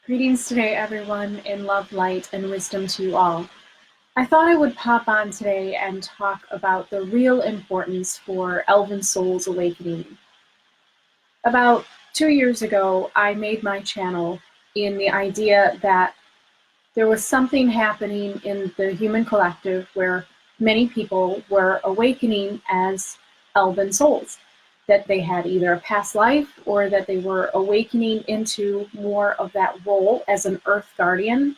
Greetings today, everyone, in love, light, and wisdom to you all. I thought I would pop on today and talk about the real importance for Elven Souls Awakening. About 2 years ago, I made my channel in the idea that there was something happening in the human collective where many people were awakening as Elven souls, that they had either a past life or that they were awakening into more of that role as an earth guardian.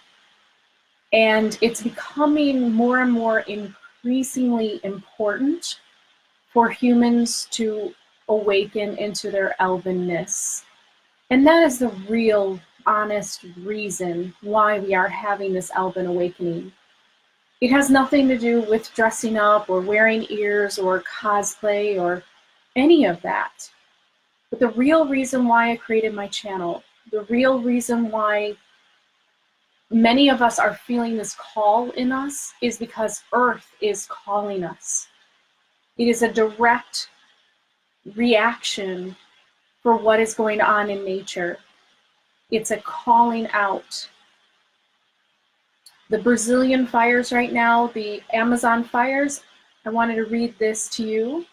And it's becoming more and more increasingly important for humans to awaken into their elvenness. And that is the real, honest reason why we are having this Elven Awakening. It has nothing to do with dressing up or wearing ears or cosplay or any of that. But the real reason why I created my channel, the real reason why many of us are feeling this call in us is because Earth is calling us. It is a direct reaction for what is going on in nature. It's a calling out. The Brazilian fires right now, the Amazon fires, I wanted to read this to you.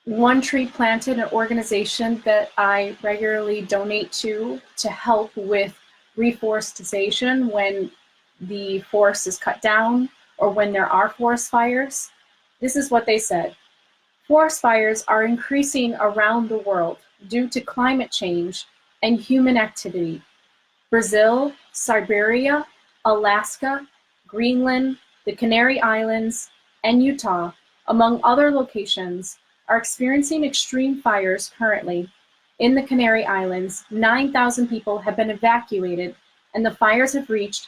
One Tree Planted, an organization that I regularly donate to help with reforestation when the forest is cut down or when there are forest fires. This is what they said. Forest fires are increasing around the world due to climate change and human activity. Brazil, Siberia, Alaska, Greenland, the Canary Islands, and Utah, among other locations, are experiencing extreme fires currently. In the Canary Islands, 9,000 people have been evacuated, and the fires have reached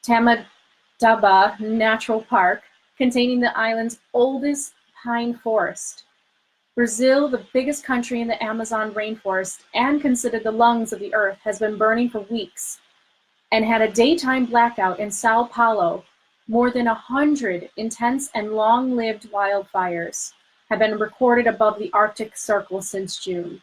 Tamadaba Natural Park, containing the island's oldest pine forest. Brazil, the biggest country in the Amazon rainforest and considered the lungs of the earth, has been burning for weeks and had a daytime blackout in Sao Paulo. More than 100 intense and long-lived wildfires have been recorded above the Arctic Circle since June.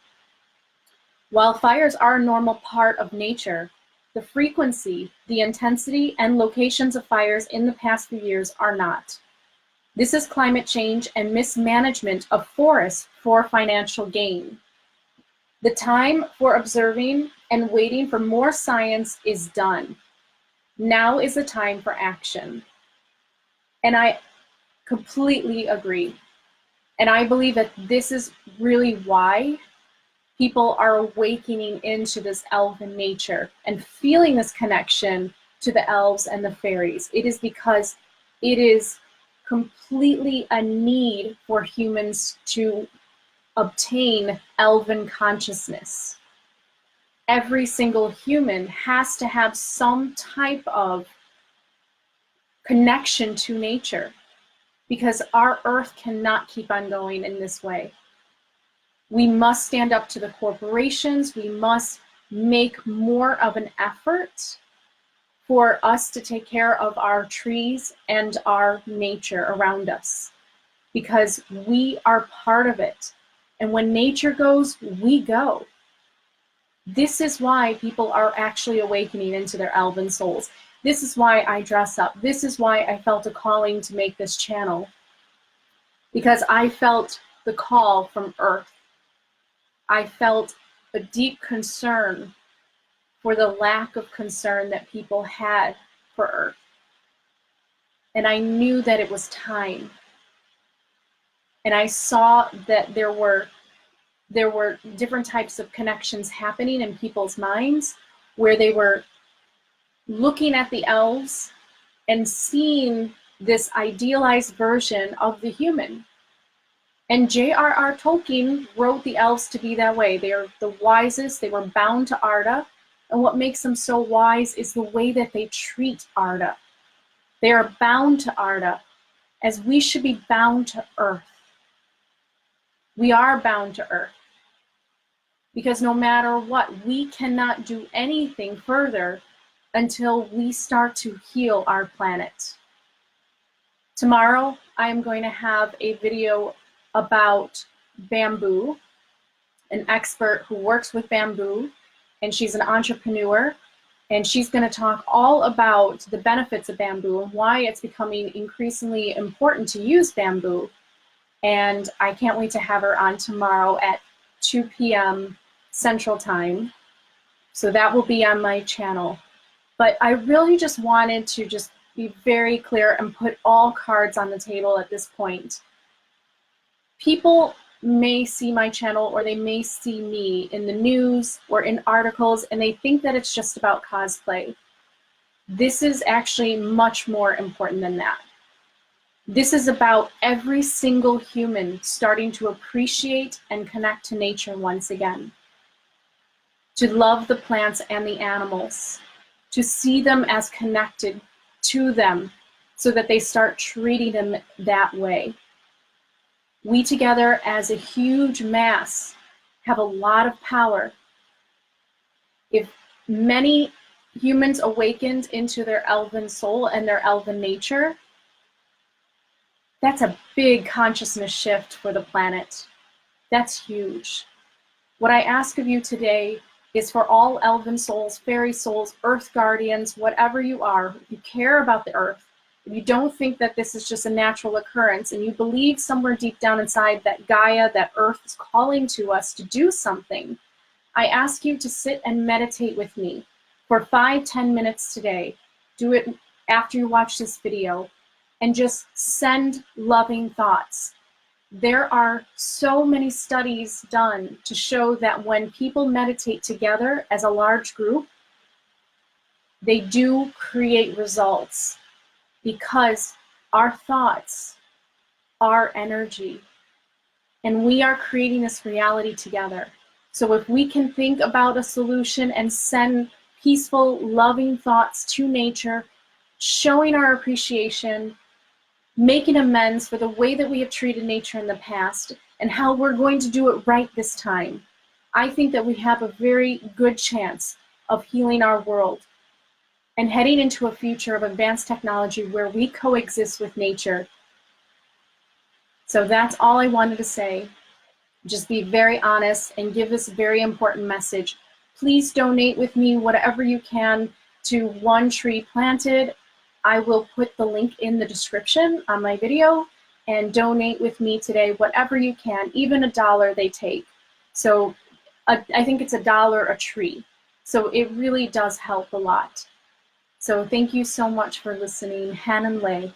While fires are a normal part of nature, the frequency, the intensity, and locations of fires in the past few years are not. This is climate change and mismanagement of forests for financial gain. The time for observing and waiting for more science is done. Now is the time for action. And I completely agree. And I believe that this is really why people are awakening into this elven nature and feeling this connection to the elves and the fairies. It is because it is completely a need for humans to obtain elven consciousness. Every single human has to have some type of connection to nature because our earth cannot keep on going in this way. We must stand up to the corporations. We must make more of an effort for us to take care of our trees and our nature around us because we are part of it. And when nature goes, we go. This is why people are actually awakening into their elven souls. This is why I dress up. This is why I felt a calling to make this channel, because I felt the call from Earth. I felt a deep concern for the lack of concern that people had for Earth. And I knew that it was time. And I saw that there were different types of connections happening in people's minds where they were looking at the elves and seeing this idealized version of the human. And J.R.R. Tolkien wrote the elves to be that way. They are the wisest. They were bound to Arda. And what makes them so wise is the way that they treat Arda. They are bound to Arda as we should be bound to Earth. We are bound to Earth because no matter what, we cannot do anything further until we start to heal our planet. Tomorrow, I am going to have a video about bamboo, an expert who works with bamboo and she's an entrepreneur, and she's going to talk all about the benefits of bamboo and why it's becoming increasingly important to use bamboo. And I can't wait to have her on tomorrow at 2 p.m. Central Time. So that will be on my channel. But I really just wanted to just be very clear and put all cards on the table at this point. People may see my channel, or they may see me in the news or in articles, and they think that it's just about cosplay. This is actually much more important than that. This is about every single human starting to appreciate and connect to nature once again, to love the plants and the animals, to see them as connected to them so that they start treating them that way. We together as a huge mass have a lot of power. If many humans awakened into their elven soul and their elven nature, that's a big consciousness shift for the planet. That's huge. What I ask of you today is for all elven souls, fairy souls, earth guardians, whatever you are, if you care about the earth, if you don't think that this is just a natural occurrence, and you believe somewhere deep down inside that Gaia, that earth is calling to us to do something, I ask you to sit and meditate with me for 5-10 minutes today. Do it after you watch this video, and just send loving thoughts. There are so many studies done to show that when people meditate together as a large group, they do create results, because our thoughts are energy, and we are creating this reality together. So if we can think about a solution and send peaceful, loving thoughts to nature, showing our appreciation, making amends for the way that we have treated nature in the past and how we're going to do it right this time, I think that we have a very good chance of healing our world and heading into a future of advanced technology where we coexist with nature. So that's all I wanted to say. Just be very honest and give this very important message. Please donate with me whatever you can to One Tree Planted. I will put the link in the description on my video, and donate with me today whatever you can, even $1 they take. So I think it's $1 a tree. So it really does help a lot. So thank you so much for listening, Han and Lei,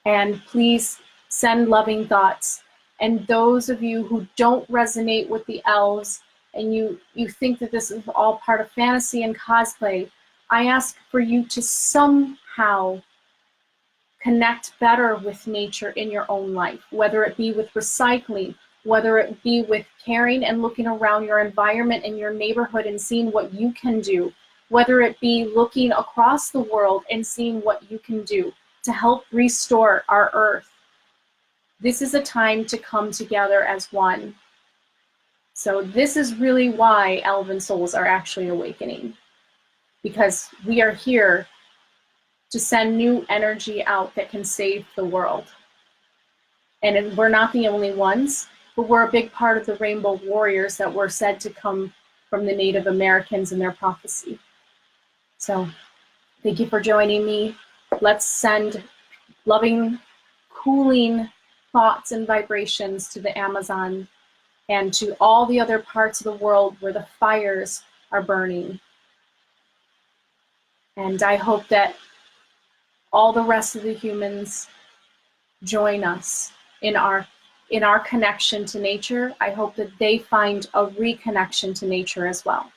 and please send loving thoughts. And those of you who don't resonate with the elves and you think that this is all part of fantasy and cosplay, I ask for you to somehow connect better with nature in your own life, whether it be with recycling, whether it be with caring and looking around your environment and your neighborhood and seeing what you can do, whether it be looking across the world and seeing what you can do to help restore our earth. This is a time to come together as one. So this is really why elven souls are actually awakening, because we are here to send new energy out that can save the world. And we're not the only ones, but we're a big part of the rainbow warriors that were said to come from the Native Americans in their prophecy. So thank you for joining me. Let's send loving, cooling thoughts and vibrations to the Amazon and to all the other parts of the world where the fires are burning. And I hope that all the rest of the humans join us in our connection to nature. I hope that they find a reconnection to nature as well.